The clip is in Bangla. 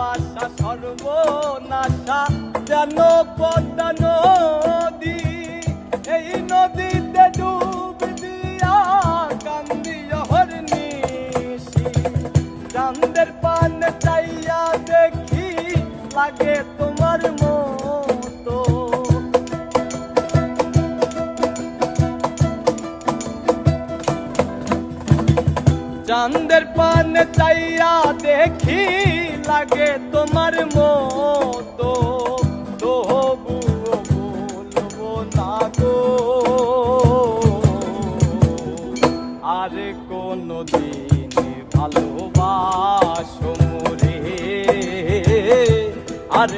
ভালোবাসা সর্বনাশা যেন পদ্মা নদী, এই নদীতে ডুব দিয়া কান্দি অহর্নিশি। চাঁদের পানে চাইয়া দেখি লাগে তোমার মতো, চাঁদের পানে চাইয়া দেখি লাগে তোমার মতো, তবুও বলবো না গো আর কোনদিন ভালোবাসো মোরে, আর